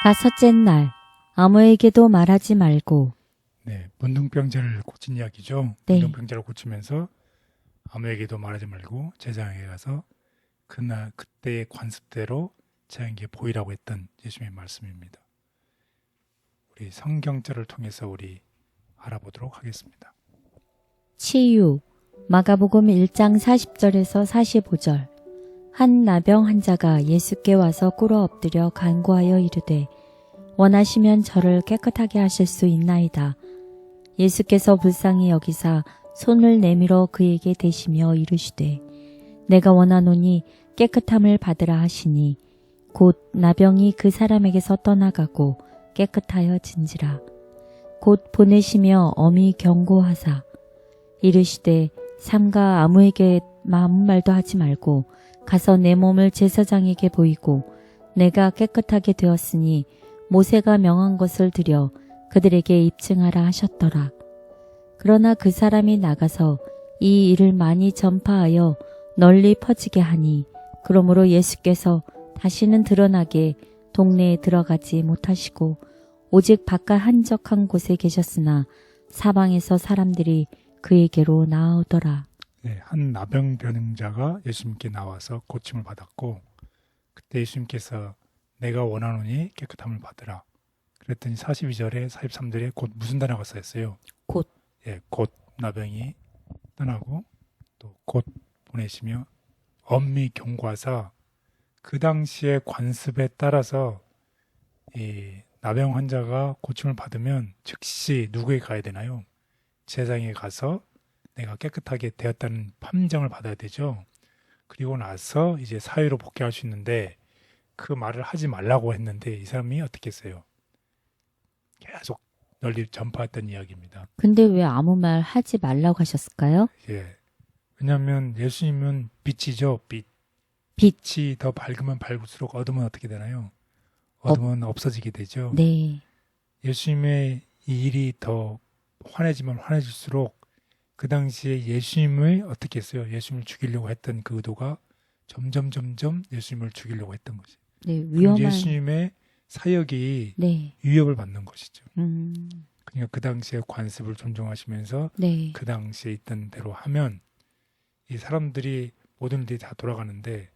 5째 날 아무에게도 말하지 말고. 네, 문둥병자를 고친 이야기죠. 네. 문둥병자를 고치면서 아무에게도 말하지 말고 제자에게 가서 그때의 관습대로 제자에게 보이라고 했던 예수님의 말씀입니다. 우리 성경절을 통해서 우리 알아보도록 하겠습니다. 치유 마가복음 1장 40절에서 45절. 한 나병 환자가 예수께 와서 꿇어 엎드려 간구하여 이르되 원하시면 저를 깨끗하게 하실 수 있나이다. 예수께서 불쌍히 여기사 손을 내밀어 그에게 대시며 이르시되 내가 원하노니 깨끗함을 받으라 하시니 곧 나병이 그 사람에게서 떠나가고 깨끗하여진지라. 곧 보내시며 엄히 경고하사 이르시되 삼가 아무에게 아무 말도 하지 말고 가서 내 몸을 제사장에게 보이고 내가 깨끗하게 되었으니 모세가 명한 것을 드려 그들에게 입증하라 하셨더라. 그러나 그 사람이 나가서 이 일을 많이 전파하여 널리 퍼지게 하니 그러므로 예수께서 다시는 드러나게 동네에 들어가지 못하시고 오직 바깥 한적한 곳에 계셨으나 사방에서 사람들이 그에게로 나아오더라. 네, 한 나병병자가 예수님께 나와서 고침을 받았고 그때 예수님께서 내가 원하노니 깨끗함을 받으라. 그랬더니 42절에 43절에 곧 무슨 단어가 써있어요? 곧. 예, 곧 나병이 떠나고 또 곧 보내시며 엄히 경고하사 그 당시의 관습에 따라서 이 나병 환자가 고침을 받으면 즉시 누구에게 가야 되나요? 제사장에 가서 내가 깨끗하게 되었다는 판정을 받아야 되죠. 그리고 나서 이제 사회로 복귀할 수 있는데 그 말을 하지 말라고 했는데 이 사람이 어떻게 했어요? 계속 널리 전파했던 이야기입니다. 근데 왜 아무 말 하지 말라고 하셨을까요? 예. 왜냐하면 예수님은 빛이죠. 빛. 빛. 빛이 더 밝으면 밝을수록 어둠은 어떻게 되나요? 어둠은 없어지게 되죠. 네. 예수님의 이 일이 더 환해지면 환해질수록 그 당시에 예수님을 어떻게 했어요? 예수님을 죽이려고 했던 그 의도가 점점 예수님을 죽이려고 했던 것이. 네, 그럼 위험한. 예수님의 사역이 네. 위협을 받는 것이죠. 그러니까 그 당시에 관습을 존중하시면서 네. 그 당시에 있던 대로 하면 이 사람들이 모든 일들이 다 돌아가는데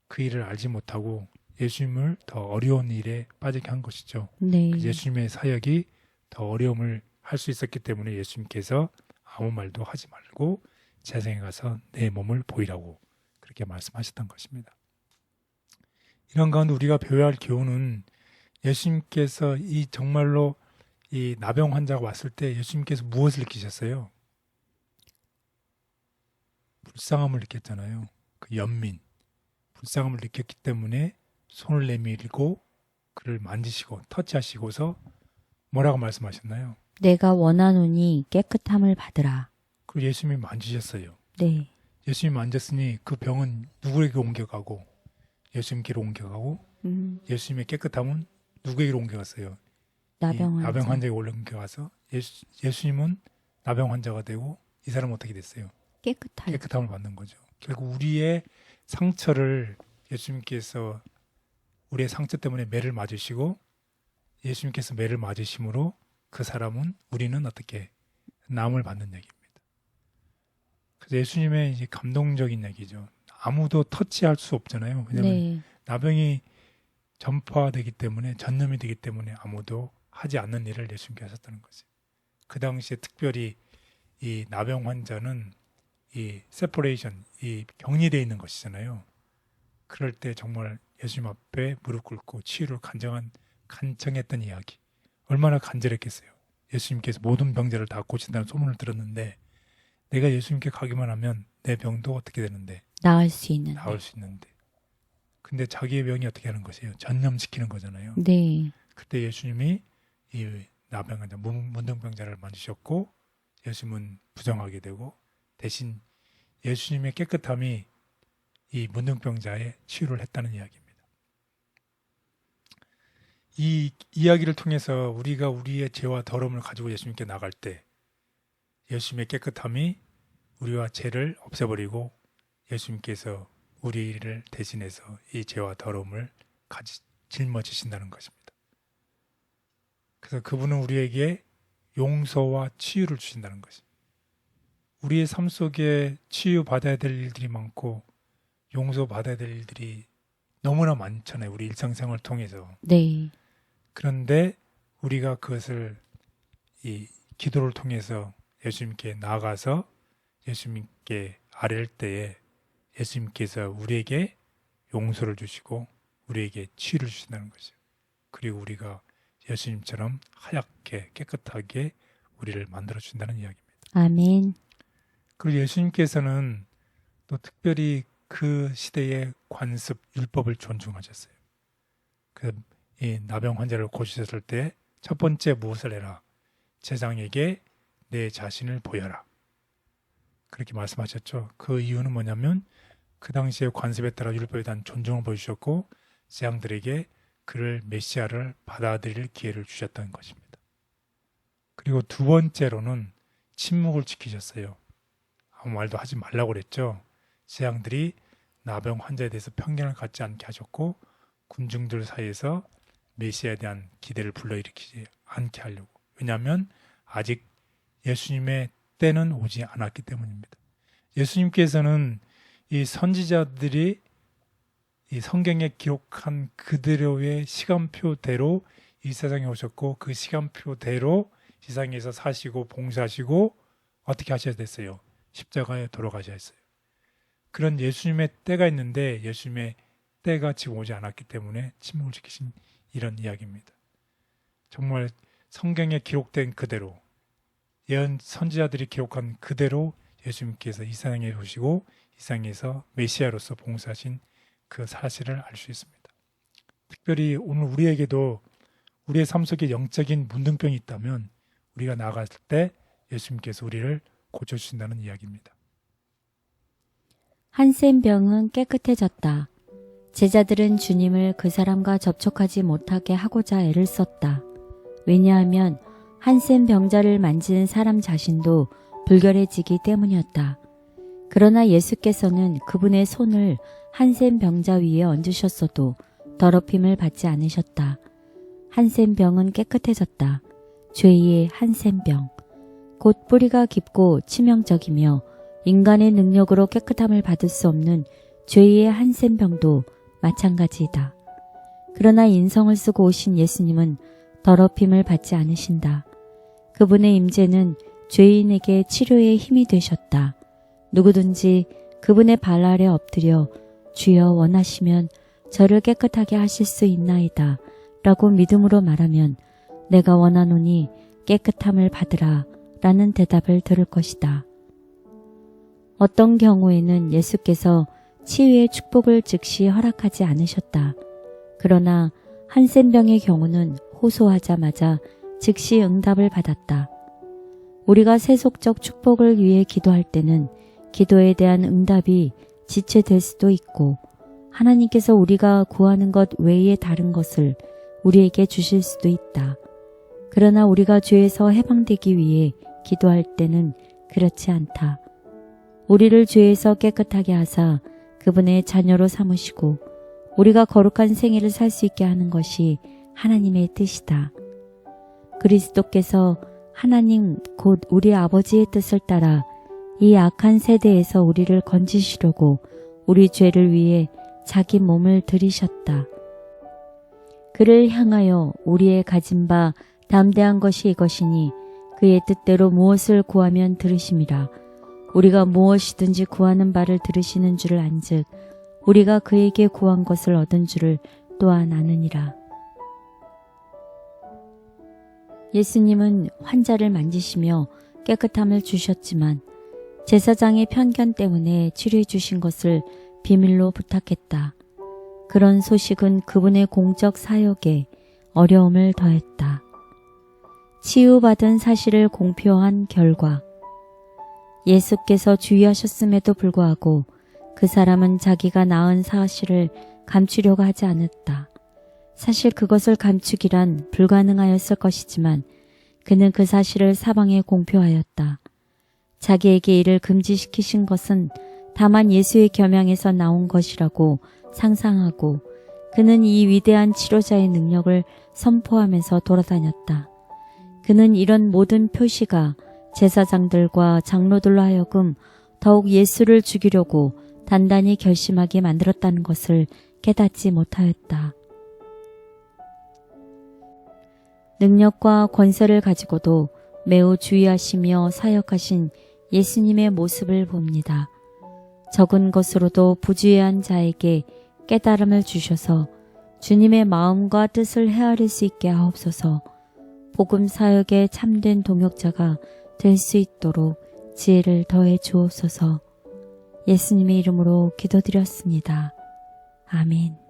그 일을 알지 못하고 예수님을 더 어려운 일에 빠지게 한 것이죠. 네. 예수님의 사역이 더 어려움을 할 수 있었기 때문에 예수님께서 아무 말도 하지 말고 제사장에 가서 내 몸을 보이라고 그렇게 말씀하셨던 것입니다. 이런 가운데 우리가 배워야 할 교훈은 예수님께서 이 정말로 이 나병 환자가 왔을 때 예수님께서 무엇을 느끼셨어요? 불쌍함을 느꼈잖아요. 그 연민, 불쌍함을 느꼈기 때문에 손을 내밀고 그를 만지시고 터치하시고서 뭐라고 말씀하셨나요? 내가 원하노니 깨끗함을 받으라. 그리고 예수님이 만지셨어요. 네. 예수님이 만졌으니 그 병은 누구에게 옮겨가고 예수님께로 옮겨가고 예수님의 깨끗함은 누구에게로 옮겨갔어요? 나병 환자. 나병 환자에게 옮겨가서 예수님은 나병 환자가 되고 이 사람은 어떻게 됐어요? 깨끗함을 받는 거죠. 결국 우리의 상처를 예수님께서 우리의 상처 때문에 매를 맞으시고 예수님께서 매를 맞으심으로 그 사람은 우리는 어떻게 나음을 받는 얘기입니다. 그래서 예수님의 이제 감동적인 얘기죠. 아무도 터치할 수 없잖아요. 왜냐하면 네. 나병이 전파되기 때문에 전염이 되기 때문에 아무도 하지 않는 일을 예수님께서 하셨다는 거죠. 그 당시에 특별히 이 나병 환자는 이 세퍼레이션, 이 격리되어 있는 것이잖아요. 그럴 때 정말 예수님 앞에 무릎 꿇고 치유를 간청했던 이야기. 얼마나 간절했겠어요. 예수님께서 모든 병자를 다 고친다는 소문을 들었는데 내가 예수님께 가기만 하면 내 병도 어떻게 되는데? 나을 수 있는데. 나을 수 있는데. 근데 자기의 병이 어떻게 하는 것이에요? 전염시키는 거잖아요. 네. 그때 예수님이 이 나병 환자, 문둥병자를 만지셨고 예수님은 부정하게 되고 대신 예수님의 깨끗함이 이 문둥병자의 치유를 했다는 이야기입니다. 이 이야기를 통해서 우리가 우리의 죄와 더러움을 가지고 예수님께 나갈 때 예수님의 깨끗함이 우리와 죄를 없애버리고 예수님께서 우리를 대신해서 이 죄와 더러움을 짊어지신다는 것입니다. 그래서 그분은 우리에게 용서와 치유를 주신다는 것이. 우리의 삶 속에 치유받아야 될 일들이 많고 용서받아야 될 일들이 너무나 많잖아요. 우리 일상생활을 통해서. 네. 그런데 우리가 그것을 이 기도를 통해서 예수님께 나아가서 예수님께 아뢰을 때에 예수님께서 우리에게 용서를 주시고 우리에게 치유를 주신다는 것이죠. 그리고 우리가 예수님처럼 하얗게 깨끗하게 우리를 만들어 준다는 이야기입니다. 아멘. 그리고 예수님께서는 또 특별히 그 시대의 관습 율법을 존중하셨어요. 이 나병 환자를 고치셨을 때 첫 번째 무엇을 해라? 제장에게 내 자신을 보여라. 그렇게 말씀하셨죠. 그 이유는 뭐냐면 그 당시의 관습에 따라 율법에 대한 존중을 보여주셨고 제장들에게 그를 메시아를 받아들일 기회를 주셨던 것입니다. 그리고 두 번째로는 침묵을 지키셨어요. 아무 말도 하지 말라고 그랬죠. 제장들이 나병 환자에 대해서 편견을 갖지 않게 하셨고 군중들 사이에서 메시아에 대한 기대를 불러일으키지 않게 하려고. 왜냐하면 아직 예수님의 때는 오지 않았기 때문입니다. 예수님께서는 이 선지자들이 이 성경에 기록한 그대로의 시간표대로 이 세상에 오셨고 그 시간표대로 세상에서 사시고 봉사하시고 어떻게 하셔야 됐어요? 십자가에 돌아가셔야 했어요. 그런 예수님의 때가 있는데 예수님의 때가 지금 오지 않았기 때문에 침묵을 지키신 이런 이야기입니다. 정말 성경에 기록된 그대로 예언 선지자들이 기록한 그대로 예수님께서 이 세상에 오시고 이 세상에서 메시아로서 봉사하신 그 사실을 알 수 있습니다. 특별히 오늘 우리에게도 우리의 삶 속에 영적인 문둥병이 있다면 우리가 나아갔을 때 예수님께서 우리를 고쳐주신다는 이야기입니다. 한센 병은 깨끗해졌다. 제자들은 주님을 그 사람과 접촉하지 못하게 하고자 애를 썼다. 왜냐하면 한센 병자를 만진 사람 자신도 불결해지기 때문이었다. 그러나 예수께서는 그분의 손을 한센 병자 위에 얹으셨어도 더럽힘을 받지 않으셨다. 한센 병은 깨끗해졌다. 죄의 한센 병. 곧 뿌리가 깊고 치명적이며 인간의 능력으로 깨끗함을 받을 수 없는 죄의 한센 병도 마찬가지이다. 그러나 인성을 쓰고 오신 예수님은 더럽힘을 받지 않으신다. 그분의 임재는 죄인에게 치료의 힘이 되셨다. 누구든지 그분의 발 아래 엎드려 주여 원하시면 저를 깨끗하게 하실 수 있나이다 라고 믿음으로 말하면 내가 원하노니 깨끗함을 받으라 라는 대답을 들을 것이다. 어떤 경우에는 예수께서 치유의 축복을 즉시 허락하지 않으셨다. 그러나 한센병의 경우는 호소하자마자 즉시 응답을 받았다. 우리가 세속적 축복을 위해 기도할 때는 기도에 대한 응답이 지체될 수도 있고 하나님께서 우리가 구하는 것 외에 다른 것을 우리에게 주실 수도 있다. 그러나 우리가 죄에서 해방되기 위해 기도할 때는 그렇지 않다. 우리를 죄에서 깨끗하게 하사 그분의 자녀로 삼으시고 우리가 거룩한 생애를 살 수 있게 하는 것이 하나님의 뜻이다. 그리스도께서 하나님 곧 우리 아버지의 뜻을 따라 이 악한 세대에서 우리를 건지시려고 우리 죄를 위해 자기 몸을 들이셨다. 그를 향하여 우리의 가진 바 담대한 것이 이것이니 그의 뜻대로 무엇을 구하면 들으심이라. 우리가 무엇이든지 구하는 바를 들으시는 줄을 안즉 우리가 그에게 구한 것을 얻은 줄을 또한 아느니라. 예수님은 환자를 만지시며 깨끗함을 주셨지만 제사장의 편견 때문에 치료해 주신 것을 비밀로 부탁했다. 그런 소식은 그분의 공적 사역에 어려움을 더했다. 치유받은 사실을 공표한 결과 예수께서 주의하셨음에도 불구하고 그 사람은 자기가 낳은 사실을 감추려고 하지 않았다. 사실 그것을 감추기란 불가능하였을 것이지만 그는 그 사실을 사방에 공표하였다. 자기에게 이를 금지시키신 것은 다만 예수의 겸양에서 나온 것이라고 상상하고 그는 이 위대한 치료자의 능력을 선포하면서 돌아다녔다. 그는 이런 모든 표시가 제사장들과 장로들로 하여금 더욱 예수를 죽이려고 단단히 결심하게 만들었다는 것을 깨닫지 못하였다. 능력과 권세를 가지고도 매우 주의하시며 사역하신 예수님의 모습을 봅니다. 적은 것으로도 부주의한 자에게 깨달음을 주셔서 주님의 마음과 뜻을 헤아릴 수 있게 하옵소서. 복음 사역의 참된 동역자가 될 수 있도록 지혜를 더해 주옵소서. 예수님의 이름으로 기도드렸습니다. 아멘.